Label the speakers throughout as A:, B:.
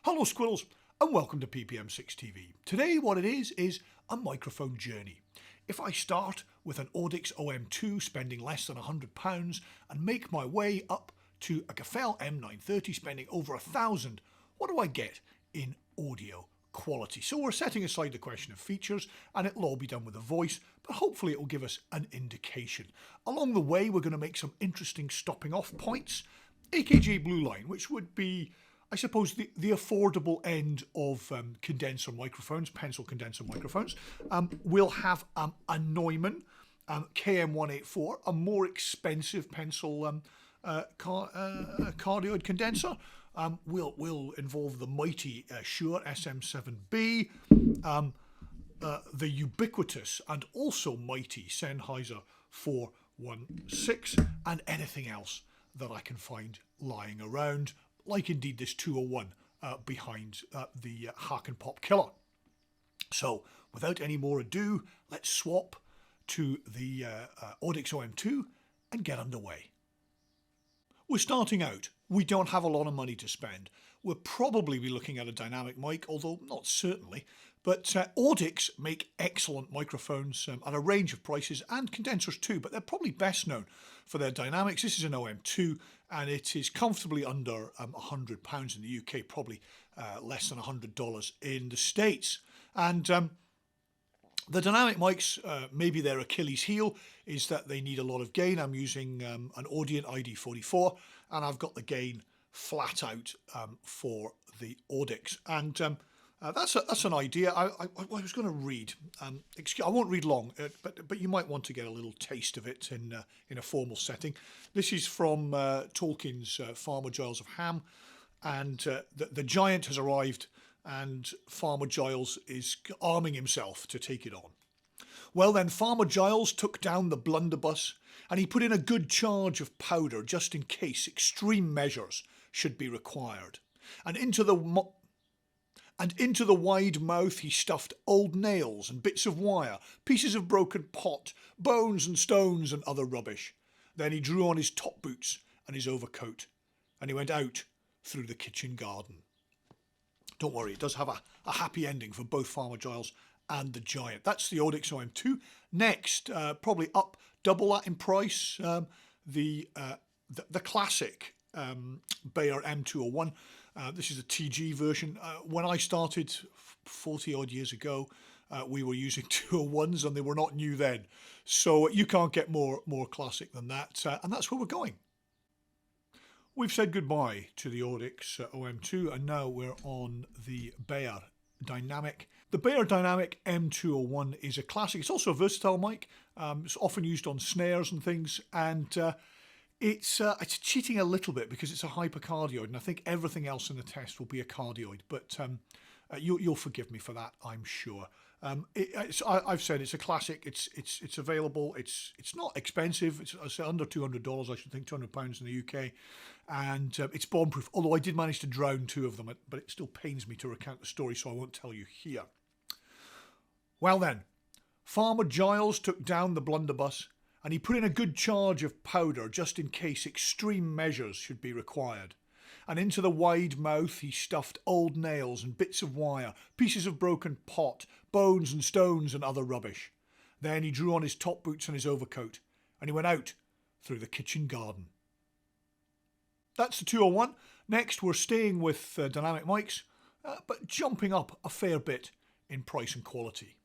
A: Hello squirrels and welcome to PPM6 TV. Today what it is a microphone journey. If I start with an Audix OM2 spending less than £100 and make my way up to a Gefell M930 spending over £1,000, what do I get in audio quality? So we're setting aside the question of features and it'll all be done with a voice, but hopefully it will give us an indication. Along the way we're going to make some interesting stopping off points. AKG Blueline, which would be, I suppose, the affordable end of condenser microphones, pencil condenser microphones. We'll have a Neumann KM184, a more expensive pencil cardioid condenser. We'll involve the mighty Shure SM7B, the ubiquitous and also mighty Sennheiser 416, and anything else that I can find lying around, like indeed this 201 behind the Hack and Pop Killer. So without any more ado, let's swap to the Audix OM2 and get underway. We're starting out. We don't have a lot of money to spend. We'll probably be looking at a dynamic mic, although not certainly. But Audix make excellent microphones at a range of prices, and condensers too, but they're probably best known for their dynamics. This is an OM2 and it is comfortably under £100 in the UK, probably less than $100 in the States. And the dynamic mics, maybe their Achilles heel is that they need a lot of gain. I'm using an Audient ID44 and I've got the gain flat out for the Audix. And that's an idea. I was going to read. I won't read long, but you might want to get a little taste of it in a formal setting. This is from Tolkien's Farmer Giles of Ham, and the giant has arrived, and Farmer Giles is arming himself to take it on. Well then, Farmer Giles took down the blunderbuss, and he put in a good charge of powder just in case extreme measures should be required, and into the wide mouth he stuffed old nails and bits of wire, pieces of broken pot, bones and stones and other rubbish. Then he drew on his top boots and his overcoat, and he went out through the kitchen garden. Don't worry, it does have a happy ending for both Farmer Giles and the giant. That's the Audix OM2. Next, probably up double that in price, the classic Beyerdynamic M201. This is a TG version. When I started 40 odd years ago, we were using 201s and they were not new then. So you can't get more classic than that. And that's where we're going. We've said goodbye to the Audix OM2 and now we're on the Beyerdynamic. The Beyerdynamic M201 is a classic. It's also a versatile mic. It's often used on snares and things, and it's cheating a little bit because it's a hypercardioid, and I think everything else in the test will be a cardioid, but you'll forgive me for that, I'm sure. I've said it's a classic. It's available. It's not expensive. It's under $200. I should think £200 in the UK, and it's bomb-proof. Although I did manage to drown two of them, but it still pains me to recount the story, so I won't tell you here. Well then, Farmer Giles took down the blunderbuss, and he put in a good charge of powder just in case extreme measures should be required. And into the wide mouth he stuffed old nails and bits of wire, pieces of broken pot, bones and stones and other rubbish. Then he drew on his top boots and his overcoat, and he went out through the kitchen garden. That's the 201. Next we're staying with dynamic mics, but jumping up a fair bit in price and quality.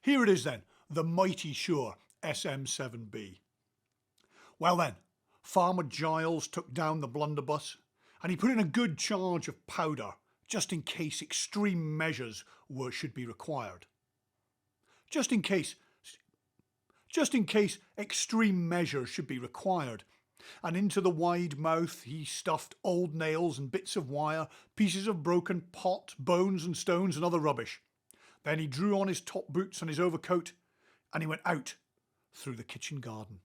A: Here it is then, the mighty Shure SM7B. Well then, Farmer Giles took down the blunderbuss and he put in a good charge of powder just in case extreme measures should be required. Just in case extreme measures should be required. And into the wide mouth he stuffed old nails and bits of wire, pieces of broken pot, bones and stones and other rubbish. Then he drew on his top boots and his overcoat, and he went out through the kitchen garden.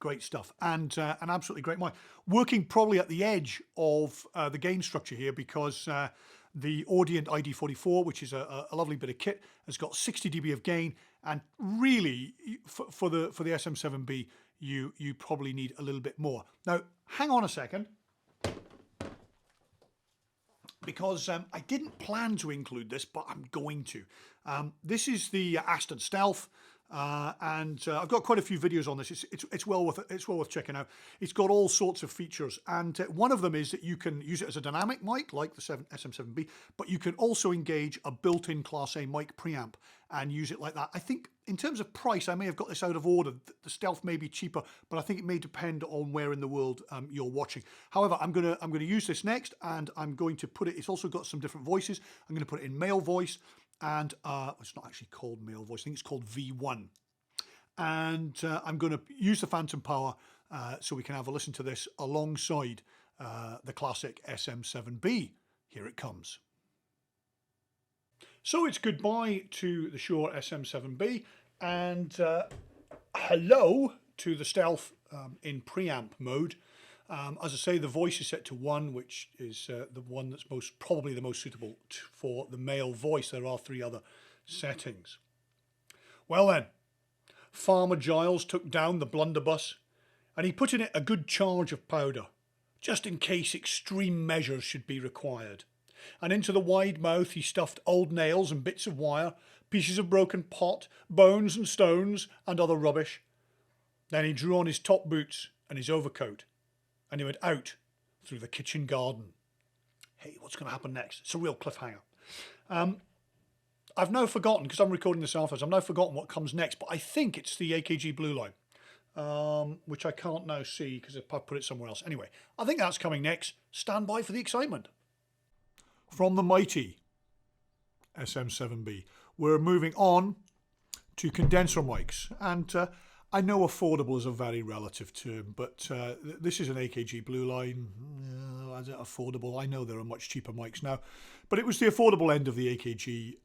A: Great stuff, and an absolutely great mic. Working probably at the edge of the gain structure here, because the Audient ID44, which is a lovely bit of kit, has got 60 dB of gain, and really for the SM7B you probably need a little bit more. Now hang on a second. because I didn't plan to include this, but I'm going to. This is the Aston Stealth. And I've got quite a few videos on this. It's well worth checking out. It's got all sorts of features, and one of them is that you can use it as a dynamic mic like the SM7B, but you can also engage a built-in Class A mic preamp and use it like that. I think in terms of price, I may have got this out of order. The Stealth may be cheaper, but I think it may depend on where in the world you're watching. However, I'm gonna use this next, and I'm going to put it. It's also got some different voices. I'm going to put it in male voice. And it's not actually called male voice, I think it's called V1. And I'm going to use the phantom power so we can have a listen to this alongside the classic SM7B. Here it comes. So it's goodbye to the Shure SM7B and hello to the Stealth in preamp mode. As I say, the voice is set to 1, which is the one that's probably the most suitable for the male voice. There are 3 other settings. Well then, Farmer Giles took down the blunderbuss and he put in it a good charge of powder, just in case extreme measures should be required. And into the wide mouth he stuffed old nails and bits of wire, pieces of broken pot, bones and stones and other rubbish. Then he drew on his top boots and his overcoat, and he went out through the kitchen garden. Hey, what's going to happen next? It's a real cliffhanger. I've now forgotten, because I'm recording this afterwards, I've now forgotten what comes next, but I think it's the AKG Blueline, which I can't now see because I put it somewhere else. Anyway, I think that's coming next. Stand by for the excitement. From the mighty SM7B, we're moving on to condenser mics. And I know affordable is a very relative term, but this is an AKG Blueline. Is it affordable? I know there are much cheaper mics now, but it was the affordable end of the AKG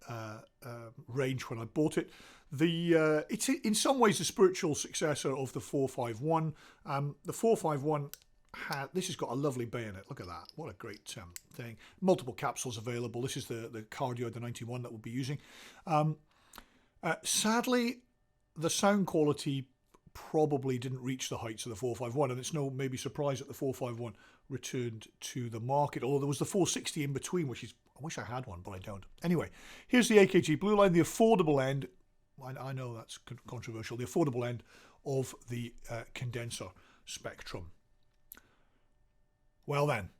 A: range when I bought it. It's in some ways the spiritual successor of the 451. The 451 this has got a lovely bayonet. Look at that. What a great thing. Multiple capsules available. This is the cardioid, the 91 that we'll be using. Sadly, the sound quality probably didn't reach the heights of the 451, and it's no maybe surprise that the 451 returned to the market, although there was the 460 in between, which is, I wish I had one, but I don't. Anyway, here's the AKG Blueline, the affordable end. I know that's controversial. The affordable end of the condenser spectrum. Well then,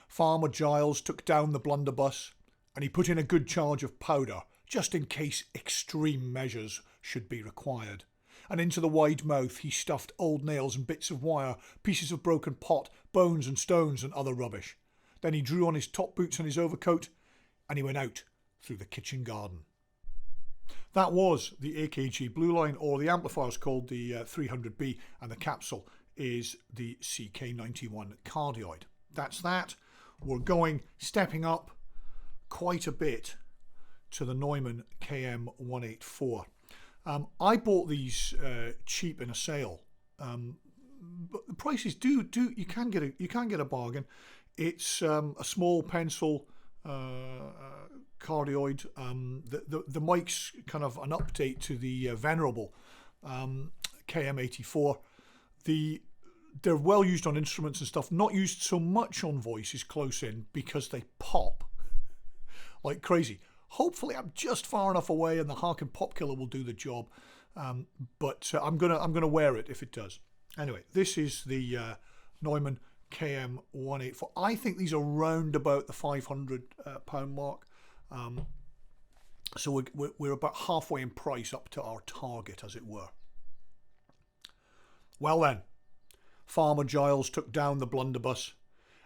A: Farmer Giles took down the blunderbuss and he put in a good charge of powder, just in case extreme measures should be required. And into the wide mouth he stuffed old nails and bits of wire, pieces of broken pot, bones and stones and other rubbish. Then he drew on his top boots and his overcoat, and he went out through the kitchen garden. That was the AKG Blueline, or the amplifier's called the 300B, and the capsule is the CK91 cardioid. That's that. We're stepping up quite a bit to the Neumann KM184. I bought these cheap in a sale, but the prices you can get a bargain. It's a small pencil cardioid. The mic's kind of an update to the venerable KM184. They're well used on instruments and stuff, not used so much on voices close in because they pop like crazy. Hopefully I'm just far enough away and the Harkin Pop Killer will do the job, but I'm gonna wear it if it does. Anyway, this is the Neumann KM184. I think these are round about the £500 mark, so we're about halfway in price up to our target, as it were. Well then, Farmer Giles took down the blunderbuss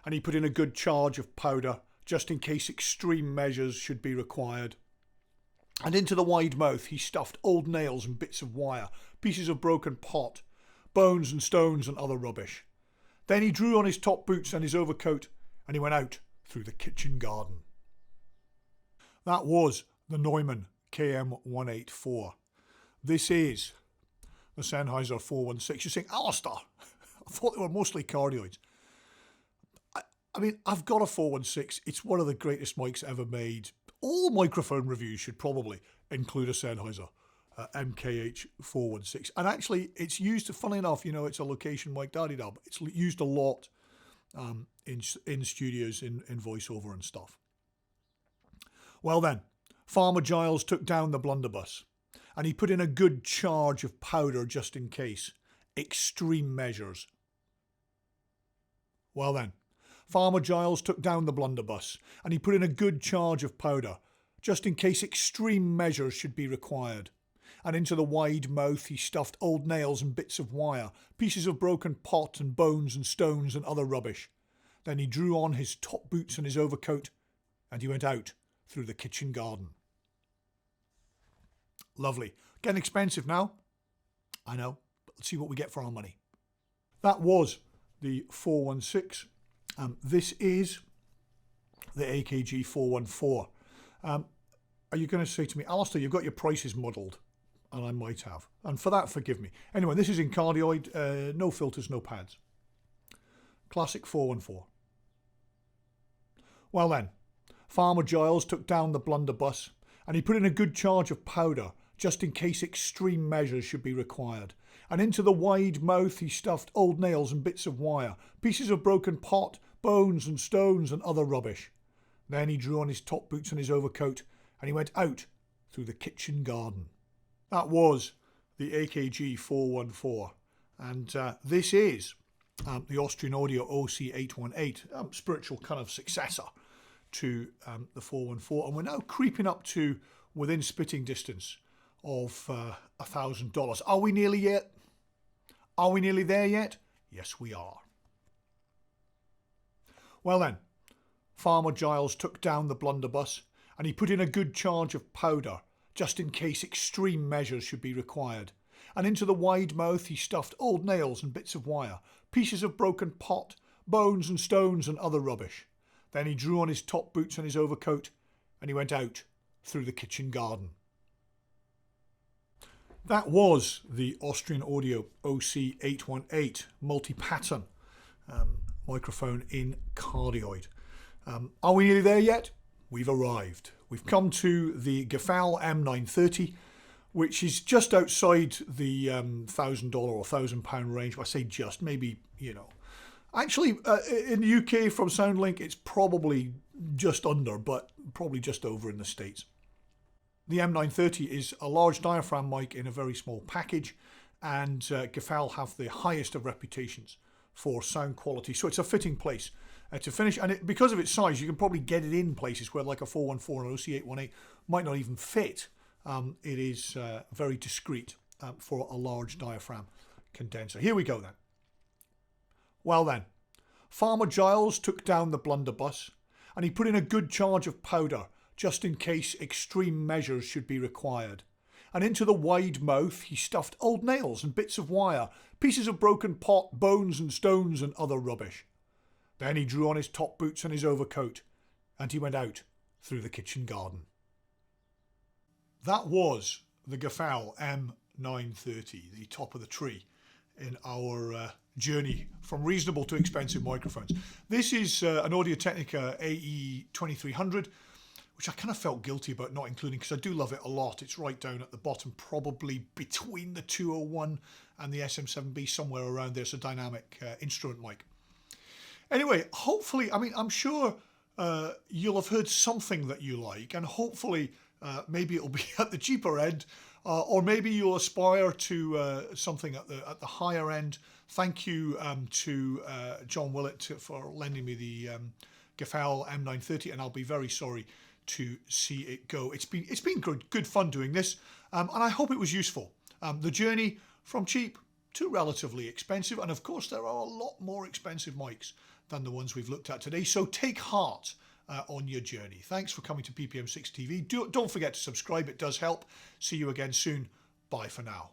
A: and he put in a good charge of powder, just in case extreme measures should be required. And into the wide mouth he stuffed old nails and bits of wire, pieces of broken pot, bones and stones and other rubbish. Then he drew on his top boots and his overcoat, and he went out through the kitchen garden. That was the Neumann KM184. This is the Sennheiser 416. You're saying, Alistair, I thought they were mostly cardioids. I mean, I've got a 416. It's one of the greatest mics ever made. All microphone reviews should probably include a Sennheiser MKH 416. And actually, it's used, funnily enough, you know, it's a location mic, da-de-da, but it's used a lot in studios, in voiceover and stuff. Well then, Farmer Giles took down the blunderbuss and he put in a good charge of powder just in case. Extreme measures. Well then, Farmer Giles took down the blunderbuss and he put in a good charge of powder just in case extreme measures should be required. And into the wide mouth he stuffed old nails and bits of wire, pieces of broken pot and bones and stones and other rubbish. Then he drew on his top boots and his overcoat and he went out through the kitchen garden. Lovely. Getting expensive now. I know, but let's see what we get for our money. That was the 416. This is the AKG 414. Are you going to say to me, Alistair, you've got your prices muddled? And I might have. And for that, forgive me. Anyway, this is in cardioid, no filters, no pads. Classic 414. Well then, Farmer Giles took down the blunderbuss and he put in a good charge of powder just in case extreme measures should be required. And into the wide mouth he stuffed old nails and bits of wire, pieces of broken pot, bones and stones and other rubbish. Then he drew on his top boots and his overcoat and he went out through the kitchen garden. That was the AKG 414, and this is the Austrian Audio OC818, spiritual kind of successor to the 414, and we're now creeping up to within spitting distance of $1,000. Are we nearly yet? Are we nearly there yet? Yes, we are. Well then, Farmer Giles took down the blunderbuss and he put in a good charge of powder just in case extreme measures should be required. And into the wide mouth he stuffed old nails and bits of wire, pieces of broken pot, bones and stones and other rubbish. Then he drew on his top boots and his overcoat and he went out through the kitchen garden. That was the Austrian Audio OC818 multi-pattern microphone in cardioid. Are we nearly there yet? We've arrived. We've come to the Gefell M930, which is just outside the $1,000 or £1,000 range. I say just, maybe, you know. Actually, in the UK from SoundLink, it's probably just under, but probably just over in the States. The M930 is a large diaphragm mic in a very small package, and Gefell have the highest of reputations for sound quality. So it's a fitting place to finish, and because of its size, you can probably get it in places where like a 414 or OC818 might not even fit. It is very discreet for a large diaphragm condenser. Here we go then. Well then, Farmer Giles took down the blunderbuss and he put in a good charge of powder just in case extreme measures should be required. And into the wide mouth he stuffed old nails and bits of wire, pieces of broken pot, bones and stones and other rubbish. Then he drew on his top boots and his overcoat and he went out through the kitchen garden. That was the Gefell M930, the top of the tree in our journey from reasonable to expensive microphones. This is an Audio Technica AE2300, which I kind of felt guilty about not including because I do love it a lot. It's right down at the bottom, probably between the 201 and the SM7B, somewhere around there. It's a dynamic instrument mic. Anyway, hopefully, I mean, I'm sure you'll have heard something that you like, and hopefully maybe it'll be at the cheaper end, or maybe you'll aspire to something at the higher end. Thank you to John Willett for lending me the Gefell M930, and I'll be very sorry to see it go. It's been good fun doing this, and I hope it was useful. The journey from cheap to relatively expensive, and of course there are a lot more expensive mics than the ones we've looked at today, so take heart on your journey. Thanks for coming to PPM6 TV. Don't forget to subscribe, it does help. See you again soon. Bye for now.